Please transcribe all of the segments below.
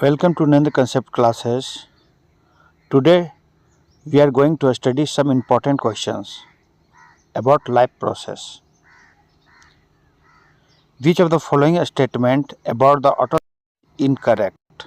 Welcome to Nand Concept classes. Today we are going to study some important questions about life process. Which of the following statement about the auto incorrect?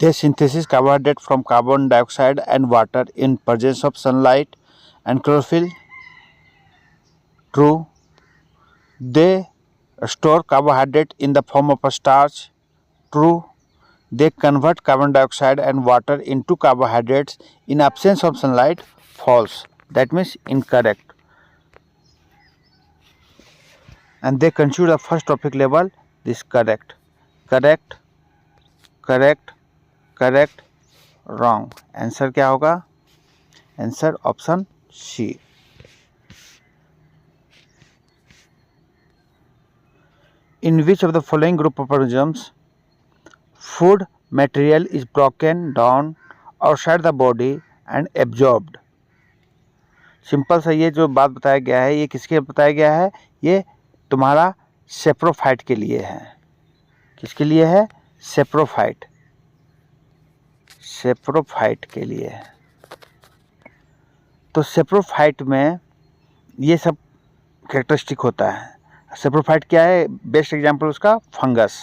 They synthesize carbohydrate from carbon dioxide and water in presence of sunlight and chlorophyll. True. They store carbohydrate in the form of a starch. True. They convert carbon dioxide and water into carbohydrates in absence of sunlight. False. That means incorrect. And they consider the first topic level. This correct, correct, correct, correct, wrong. Answer क्या होगा? Answer option C. In which of the following group of organisms food material is broken down outside the body and absorbed? Simple सा ये जो बात बताया गया है ये किसके बताया गया है? ये तुम्हारा सेप्रोफाइट के लिए है. किसके लिए है? सेप्रोफाइट. सेप्रोफाइट के लिए है. तो सेप्रोफाइट में ये सब कैरेक्टरिस्टिक होता है. सेप्रोफाइट क्या है? बेस्ट एग्जांपल उसका फंगस.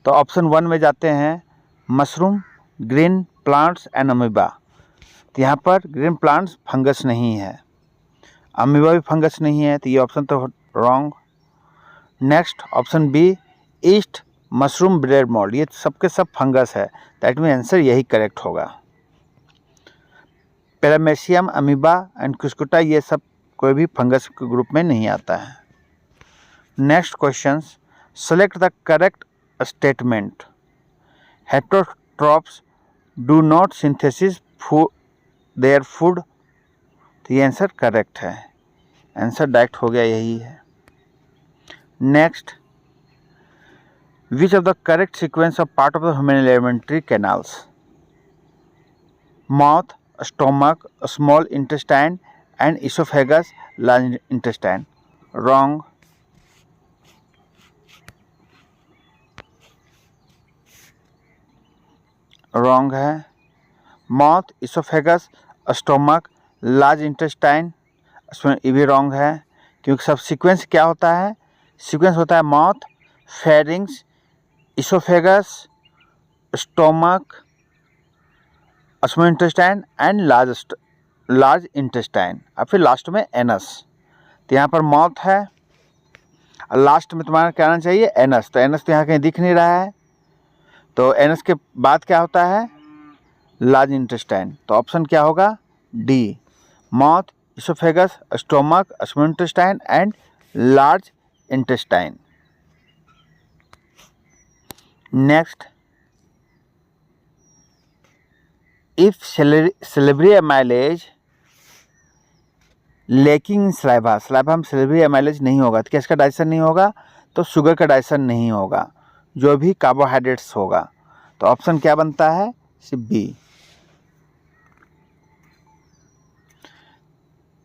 तो ऑप्शन 1 में जाते हैं mushroom, green plants and amoeba. तो यहाँ पर ग्रीन प्लांट्स फंगस नहीं है, अमीबा भी फंगस नहीं है, तो ये ऑप्शन तो wrong. Next option B yeast mushroom bread mould, ये सबके सब फंगस है. दैट मीन आंसर यही करेक्ट होगा. पैरामेशियम, अमीबा एंड कुस्कुटा ये सब कोई भी फंगस के ग्रुप में नहीं आता है. Next question, select the correct statement. Heterotrophs do not synthesis their food. तो ये आंसर करेक्ट है. आंसर डायरेक्ट हो गया, यही है. Next, which of the correct sequence of part of the human alimentary canals? Mouth, stomach, small intestine and oesophagus, large intestine. Wrong. Wrong है. Mouth, oesophagus, stomach, large intestine, ये भी wrong है. क्योंकि सब सीक्वेंस क्या होता है? सीक्वेंस होता है mouth, pharynx, oesophagus, stomach, small intestine and large intestine, और फिर लास्ट में एनस. तो यहाँ पर माउथ है, लास्ट में तुम्हारा क्या आना चाहिए? एनस. तो एनस तो यहाँ कहीं दिख नहीं रहा है, तो एनस के बाद क्या होता है? Large intestine. तो ऑप्शन क्या होगा? D. Mouth, oesophagus, stomach, small intestine and large intestine. Next, if salivary amylase lacking in saliva, saliva में सिलेब्री एमाइलेज नहीं होगा तो क्या इसका डाइजेशन नहीं होगा? तो शुगर का डाइजेशन नहीं होगा, जो भी कार्बोहाइड्रेट्स होगा. तो ऑप्शन क्या बनता है? B.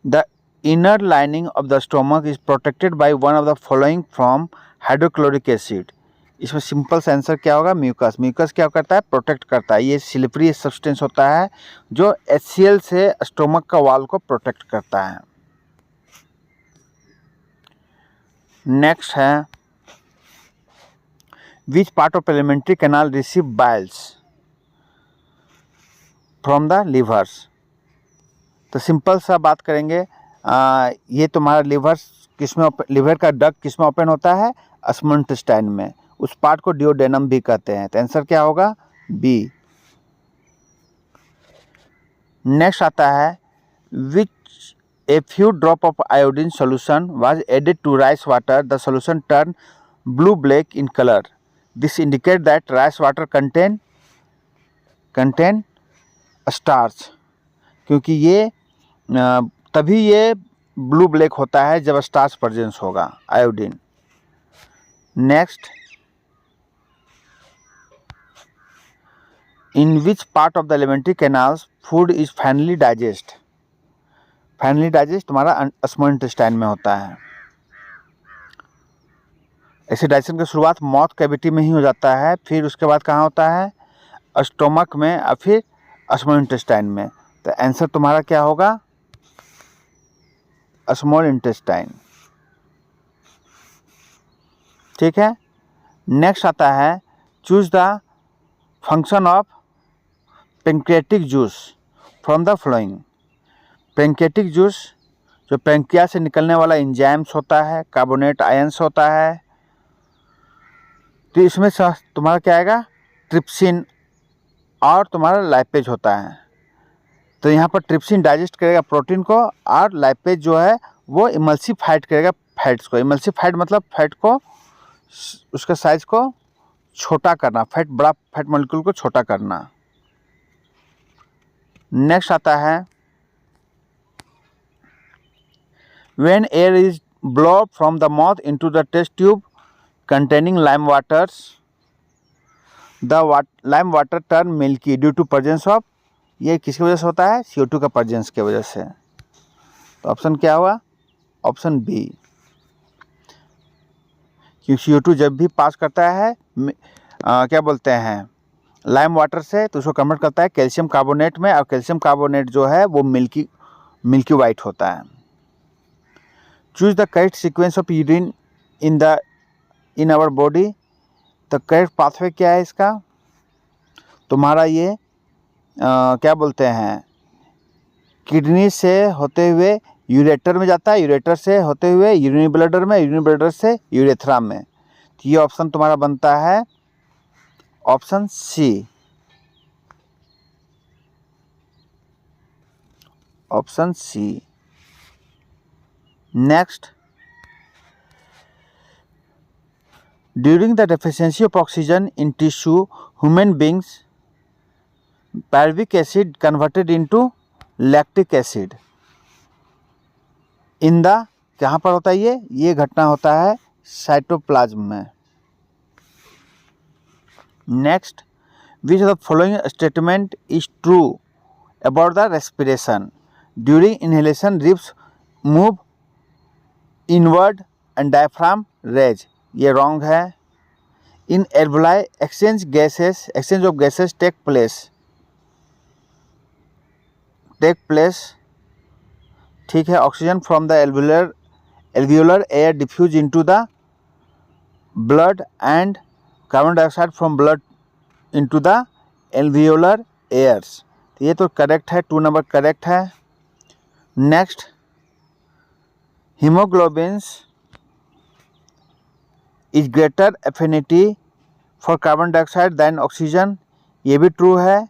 The inner lining of the stomach is protected by one of the following from hydrochloric acid. इसमें सिंपल सा आंसर क्या होगा? म्यूकस. म्यूकस क्या करता है? प्रोटेक्ट करता है. ये स्लिपरी सब्सटेंस होता है जो HCl से स्टोमक का वॉल को प्रोटेक्ट करता है. नेक्स्ट है, विच part of alimentary canal receive Biles from the levers. तो सिंपल सा बात करेंगे, ये तुम्हारा लिवर का डक्ट किस में ओपन होता है? स्मॉल इंटेस्टाइन में. उस पार्ट को डिओडेनम भी कहते हैं. तो आंसर क्या होगा? बी. नेक्स्ट आता है, which a few drop of iodine solution was added to rice water, the solution turn blue black in colour. This indicate that rice water contain starch. क्योंकि ये तभी ये ब्लू ब्लैक होता है जब स्टार्च प्रेजेंस होगा, iodine. Next, in which part of the alimentary canals food is finally digest. Finally digest तुम्हारा small intestine में होता है. ऐसे डाइजेशन की शुरुआत माउथ कैविटी में ही हो जाता है, फिर उसके बाद कहाँ होता है, स्टोमक में और फिर स्मॉल इंटेस्टाइन में। तो आंसर तुम्हारा क्या होगा, स्मॉल इंटेस्टाइन। ठीक है। नेक्स्ट आता है, choose the function of pancreatic juice from the flowing. Pancreatic juice जो पेंक्रिया से निकलने वाला एंजाइम्स होता है, कार्बोनेट आयंस होता है, तो इसमें तुम्हारा क्या आएगा, ट्रिप्सिन और तुम्हारा लाइपेज होता है। तो यहाँ पर ट्रिप्सिन डाइजेस्ट करेगा प्रोटीन को और लाइपेज जो है वो इमल्सिफाइड करेगा फैट्स को। इमल्सिफाइड मतलब फैट को, उसका साइज को छोटा करना, फैट बड़ा फैट मॉलिक्यूल को छोटा करना। नेक्स्ट आता है, when air is blown from the mouth into the test tube containing lime waters, the lime water turn milky due to presence of, ये किसकी वजह से होता है, CO2 का प्रेजेंस की वजह से। तो ऑप्शन क्या हुआ, ऑप्शन बी। क्योंकि CO2 जब भी पास करता है क्या बोलते हैं, लाइम वाटर से, तो उसको कन्वर्ट करता है कैल्शियम कार्बोनेट में, और कैल्शियम कार्बोनेट जो है वो मिल्की वाइट होता है। Choose the correct sequence of urine in our body. तो करेक्ट पाथवे क्या है इसका, तुम्हारा ये क्या बोलते हैं, किडनी से होते हुए यूरेटर में जाता है, यूरेटर से होते हुए यूरिनरी ब्लैडर में, यूरिनरी ब्लैडर से यूरेथ्रा में। तो ये ऑप्शन तुम्हारा बनता है option C, option C. Next, during the deficiency of oxygen in tissue human beings pyruvic acid converted into lactic acid in the, कहाँ पर होता है ये घटना होता है साइटोप्लाज्म में। Next, which of the following statement is true about the respiration, during inhalation ribs move inward and diaphragm raise, ये रॉन्ग है। In alveoli exchange of gases take place, ठीक है। Oxygen from the alveolar air diffuse into the blood and carbon dioxide from blood into the alveolar airs, तो ये तो correct है, 2 number correct है। Next, haemoglobins is greater affinity for carbon dioxide then oxygen, ये भी true है।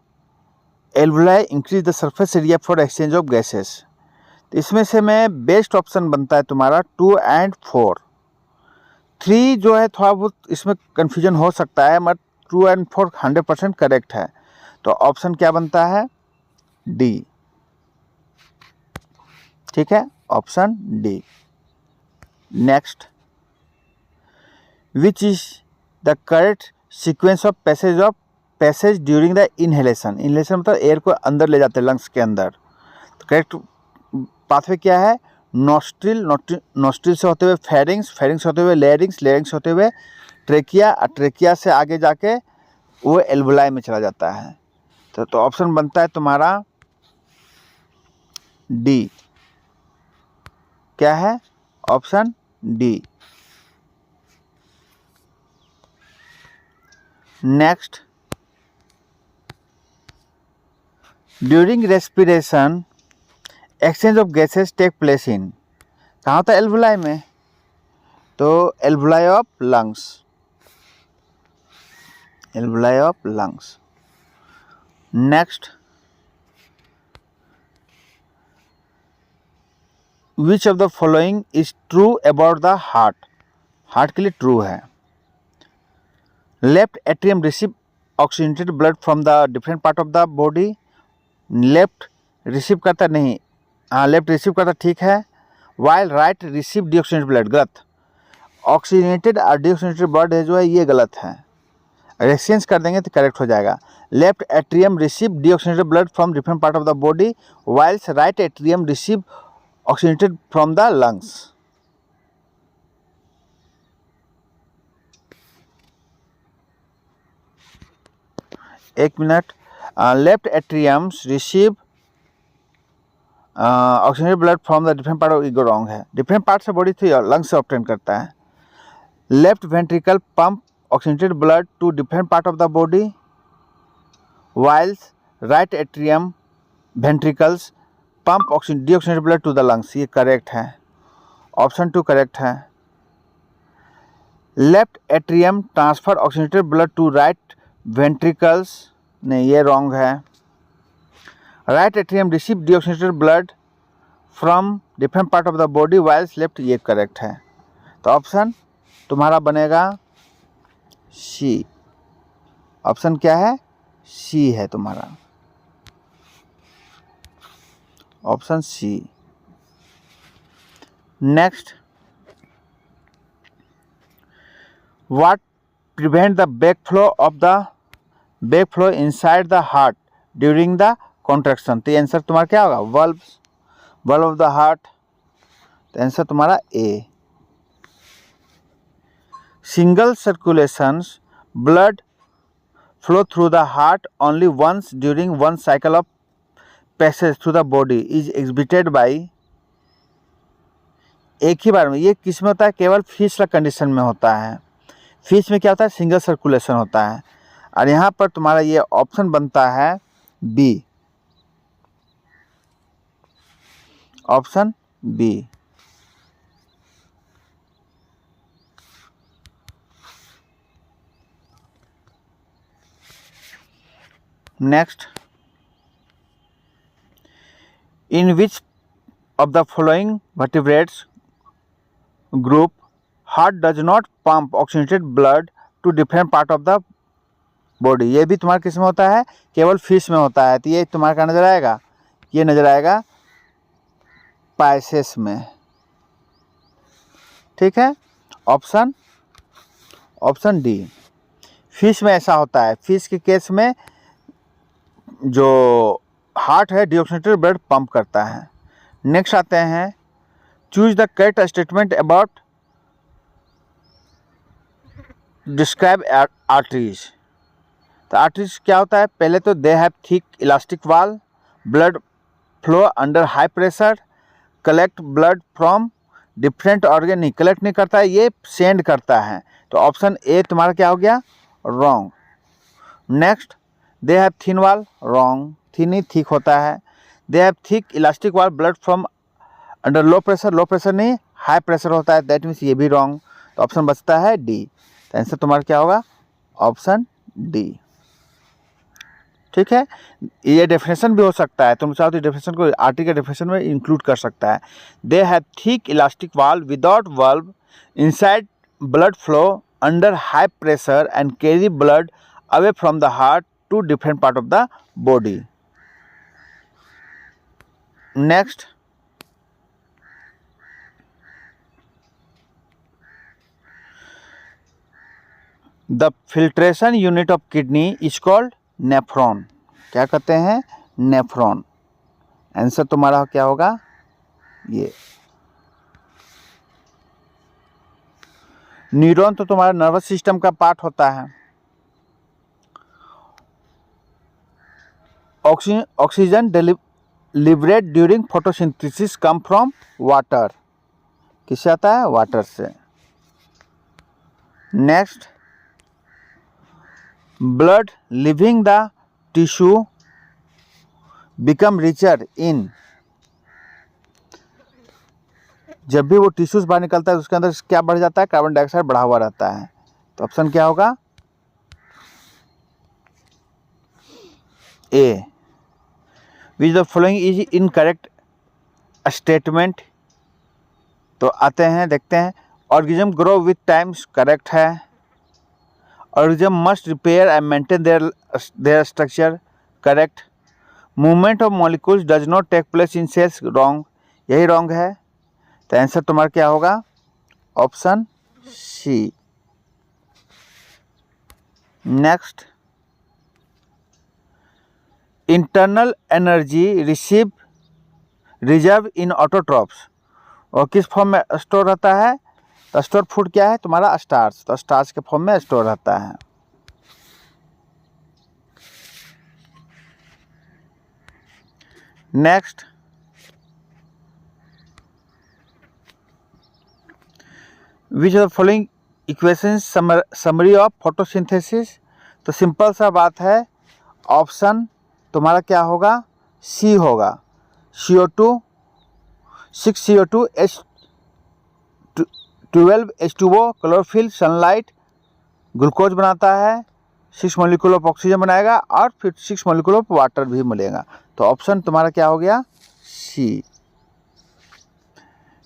Alveoli increase the surface area for exchange of gases, तो इसमें से में बेस्ट ऑप्शन बनता है तुम्हारा 2 और 4। 3 जो है थोड़ा बहुत इसमें कन्फ्यूजन हो सकता है, मगर 2 और 4 100% करेक्ट है। तो ऑप्शन क्या बनता है, डी। ठीक है, option D. Next, which is the correct sequence of passage during the inhalation. Inhalation मतलब एयर को अंदर ले जाते हैं लंग्स के अंदर। तो करेक्ट पाथवे क्या है, नोस्ट्रिल से होते हुए फेरिंग्स होते हुए लेरिंग्स होते हुए ट्रेकिया, और ट्रेकिया से आगे जाके वो एल्वुलाई में चला जाता है। तो ऑप्शन बनता है तुम्हारा डी। क्या है, option D. Next, during respiration exchange of gases take place in, कहाँ होता है, एल्वुलाई में, तो alveoli of lungs, alveoli of lungs. Next, which of the following is true about the heart के लिए ट्रू है। Left atrium receive oxygenated blood from the different part of the body, left receive करता नहीं, हाँ left receive करता ठीक है। While right receive deoxygenated blood, गलत। ऑक्सीजनेटेड और डीऑक्सीजनेटेड ब्लड है जो है ये गलत है, अगर एक्सचेंज कर देंगे तो करेक्ट हो जाएगा। Left atrium receive deoxygenated blood from different part of the body, whiles right atrium receive oxygenated from the lungs. एक मिनट। Left atriums receive oxygenated blood from the different part of ego, wrong है। Different part से body से lungs से obtain करता है। Left ventricle pump oxygenated blood to different part of the body, whiles right atrium ventricles pump deoxygenated blood to the lungs. ये correct है, option 2 correct है। Left atrium transfer oxygenated blood to right ventricles, नहीं ये wrong है। Right atrium receive deoxygenated blood from different part of the body whiles left, ये correct है। तो option तुम्हारा बनेगा सी। ऑप्शन क्या है? सी है तुम्हारा, option C. Next, what prevent the back flow inside the heart during the contraction. तो आंसर तुम्हारा क्या होगा? valve of the heart. तो आंसर तुम्हारा A. Single circulations blood flow through the heart only once during one cycle of passage through the body is exhibited by. एक ही बार में, ये किस में होता है? केवल फिश का कंडीशन में होता है। फिश में क्या होता है? सिंगल सर्कुलेशन होता है। और यहाँ पर तुम्हारा ये ऑप्शन बनता है B, option B. Next, in which of the following vertebrates group heart does not pump oxygenated blood to different part of the body. ये भी तुम्हारा किस में होता है? केवल फिश में होता है। तो ये तुम्हारा क्या नजर आएगा? ये नजर आएगा पाइसेस में। ठीक है, ऑप्शन डी। फिश में ऐसा होता है। फिश के केस में जो हार्ट है डीऑक्सीजनेटेड ब्लड पंप करता है। नेक्स्ट आते हैं, choose the correct statement about describe arteries. तो आर्टरीज क्या होता है? पहले तो दे have thick elastic wall, blood flow under high pressure, collect blood from different organ. नहीं, कलेक्ट नहीं करता है, ये सेंड करता है। तो ऑप्शन ए तुम्हारा क्या हो गया? Wrong. Next, they have thin wall, wrong. Thin he thick होता है। They have thick elastic wall, blood from under low pressure नहीं, हाई प्रेशर होता है, दैट मीन्स ये भी रॉन्ग। तो ऑप्शन बचता है डी। तो आंसर तुम्हारा क्या होगा? Option D. ठीक है, ये डेफिनेशन भी हो सकता है। तुम चाहो तो डेफिनेशन को आर्टिकल डेफिनेशन में इंक्लूड कर सकता है। They have thick elastic wall without valve inside blood flow under high pressure and carry blood away from the heart to different part of the body. Next, the filtration unit of kidney is called nephron. क्या कहते हैं? Nephron. Answer तुम्हारा क्या होगा? ये। Neuron तो तुम्हारा nervous system का पार्ट होता है। Oxygen liberate during photosynthesis come from water. किससे आता है? वाटर से। Next, blood leaving the tissue become richer in. जब भी वो टिश्यूज बाहर निकलता है उसके अंदर क्या बढ़ जाता है? कार्बन डाइऑक्साइड बढ़ा हुआ रहता है। तो ऑप्शन क्या होगा? A. Which the following is incorrect statement. तो आते हैं, देखते हैं। Organism grow with times, correct है। Organism must repair and maintain their structure, correct. Movement of molecules does not take place in cells, wrong. यही wrong है। तो answer तुम्हारा क्या होगा? Option C. Next, internal energy reserve in autotrophs, और किस form में स्टोर रहता है? तो स्टोर फूड क्या है तुम्हारा? स्टार्च। तो स्टार्च के फॉर्म में स्टोर रहता है। Next, which of the following equation summary of photosynthesis. तो सिंपल सा बात है, ऑप्शन तुम्हारा क्या होगा, सी होगा। CO2 6CO2 H12 H2O chlorophyll sunlight glucose बनाता है, 6 मॉलिक्यूल ऑफ ऑक्सीजन बनाएगा और फिर 6 मॉलिक्यूल ऑफ वाटर भी मिलेगा। तो ऑप्शन तुम्हारा क्या हो गया, C.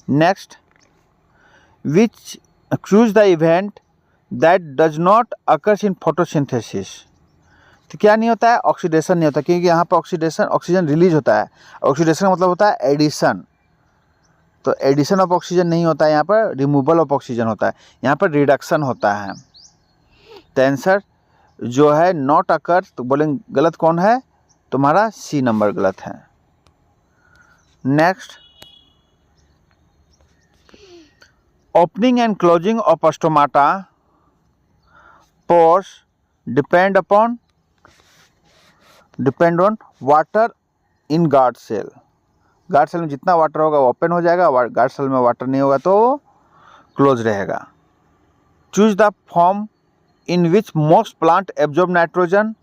Next, which choose the event that does not occurs in photosynthesis. तो क्या नहीं होता है, ऑक्सीडेशन नहीं होता, क्योंकि यहाँ पर ऑक्सीजन रिलीज होता है। ऑक्सीडेशन का मतलब होता है एडिशन, तो एडिशन ऑफ ऑक्सीजन नहीं होता है, यहाँ पर रिमूवल ऑफ ऑक्सीजन होता है, यहाँ पर रिडक्शन होता है। तो आंसर जो है नॉट अकर, तो बोलेंगे गलत कौन है, तुम्हारा सी नंबर गलत है। Next, opening and closing of stomata pores depend on water in guard cell. Guard cell में जितना वाटर होगा वो ओपन हो जाएगा, गार्ड सेल में वाटर नहीं होगा तो वो क्लोज रहेगा। Choose the form in which most plant absorb nitrogen.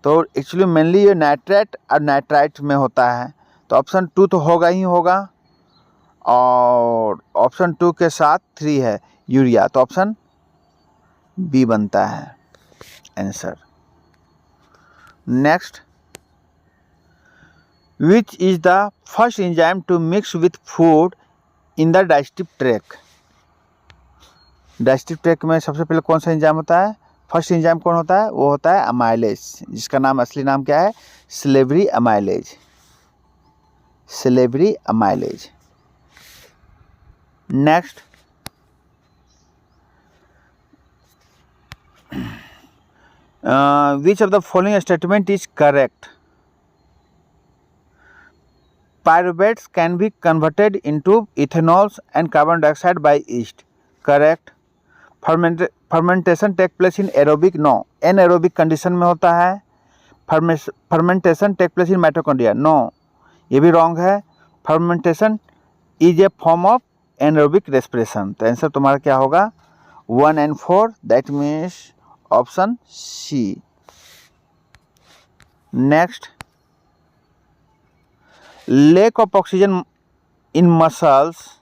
तो एक्चुअली मेनली ये नाइट्रेट और नाइट्राइट में होता है, तो ऑप्शन 2 तो होगा ही होगा, और ऑप्शन 2 के साथ 3 है यूरिया, तो ऑप्शन बी बनता है answer. Next, which is the first enzyme to mix with food in the digestive tract. Digestive tract में सबसे पहले कौन सा एंजाइम होता है, फर्स्ट एंजाइम कौन होता है, वो होता है अमाइलेज, जिसका नाम असली नाम क्या है, salivary amylase. Salivary amylase. Next, which of the following statement is correct? Pyruvates can be converted into ethanols and carbon dioxide by yeast. Correct. Fermentation take place in aerobic? No. Anaerobic condition में होता है. Fermentation take place in mitochondria? No. ये भी wrong है. Fermentation is a form of anaerobic respiration. तो answer तुम्हारा क्या होगा, 1 and 4, that means option C. Next, lack of oxygen in muscles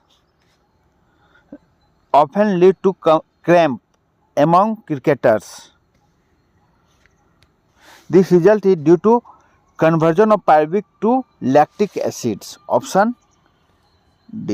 often lead to cramp among cricketers. This result is due to conversion of pyruvic to lactic acids. Option D.